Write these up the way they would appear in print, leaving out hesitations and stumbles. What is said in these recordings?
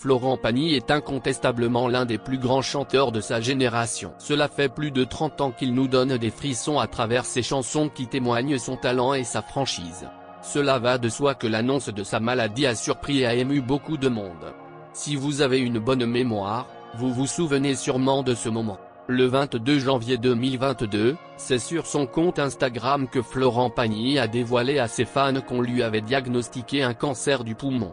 Florent Pagny est incontestablement l'un des plus grands chanteurs de sa génération. Cela fait plus de 30 ans qu'il nous donne des frissons à travers ses chansons qui témoignent son talent et sa franchise. Cela va de soi que l'annonce de sa maladie a surpris et a ému beaucoup de monde. Si vous avez une bonne mémoire, vous vous souvenez sûrement de ce moment. Le 22 janvier 2022, c'est sur son compte Instagram que Florent Pagny a dévoilé à ses fans qu'on lui avait diagnostiqué un cancer du poumon.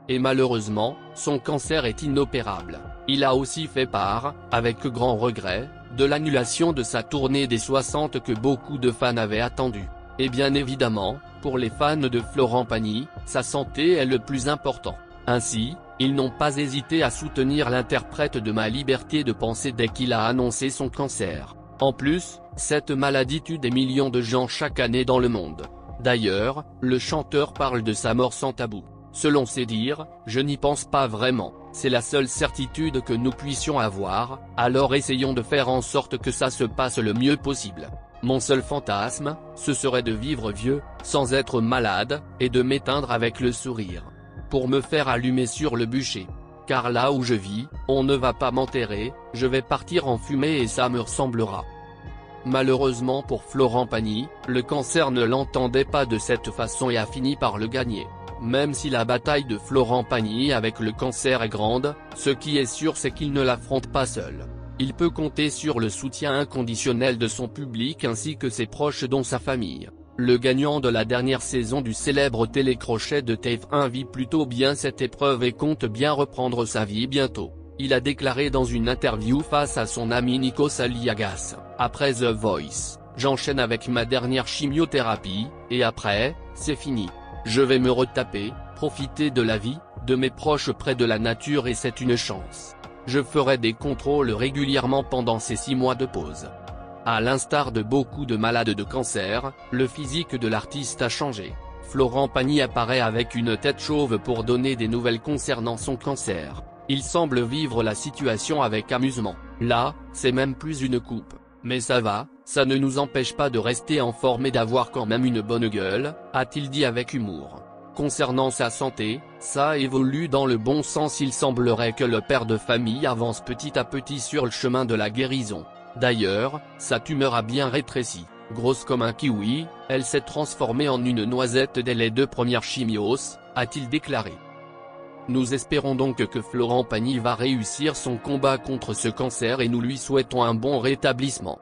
Et malheureusement, son cancer est inopérable. Il a aussi fait part, avec grand regret, de l'annulation de sa tournée des 60 que beaucoup de fans avaient attendu. Et bien évidemment, pour les fans de Florent Pagny, sa santé est le plus important. Ainsi, ils n'ont pas hésité à soutenir l'interprète de Ma Liberté de penser dès qu'il a annoncé son cancer. En plus, cette maladie tue des millions de gens chaque année dans le monde. D'ailleurs, le chanteur parle de sa mort sans tabou. Selon ses dires, « Je n'y pense pas vraiment, c'est la seule certitude que nous puissions avoir, alors essayons de faire en sorte que ça se passe le mieux possible. Mon seul fantasme, ce serait de vivre vieux, sans être malade, et de m'éteindre avec le sourire. Pour me faire allumer sur le bûcher. Car là où je vis, on ne va pas m'enterrer, je vais partir en fumée et ça me ressemblera. » Malheureusement pour Florent Pagny, le cancer ne l'entendait pas de cette façon et a fini par le gagner. Même si la bataille de Florent Pagny avec le cancer est grande, ce qui est sûr c'est qu'il ne l'affronte pas seul. Il peut compter sur le soutien inconditionnel de son public ainsi que ses proches dont sa famille. Le gagnant de la dernière saison du célèbre télécrochet de TF1 vit plutôt bien cette épreuve et compte bien reprendre sa vie bientôt. Il a déclaré dans une interview face à son ami Nikos Aliagas, « Après The Voice, j'enchaîne avec ma dernière chimiothérapie, et après, c'est fini. Je vais me retaper, profiter de la vie, de mes proches près de la nature et c'est une chance. Je ferai des contrôles régulièrement pendant ces 6 mois de pause. » À l'instar de beaucoup de malades de cancer, le physique de l'artiste a changé. Florent Pagny apparaît avec une tête chauve pour donner des nouvelles concernant son cancer. Il semble vivre la situation avec amusement. Là, c'est même plus une coupe. Mais ça va, ça ne nous empêche pas de rester en forme et d'avoir quand même une bonne gueule, a-t-il dit avec humour. Concernant sa santé, ça évolue dans le bon sens. Il semblerait que le père de famille avance petit à petit sur le chemin de la guérison. D'ailleurs, sa tumeur a bien rétréci. Grosse comme un kiwi, elle s'est transformée en une noisette dès les 2 premières chimios, a-t-il déclaré. Nous espérons donc que Florent Pagny va réussir son combat contre ce cancer et nous lui souhaitons un bon rétablissement.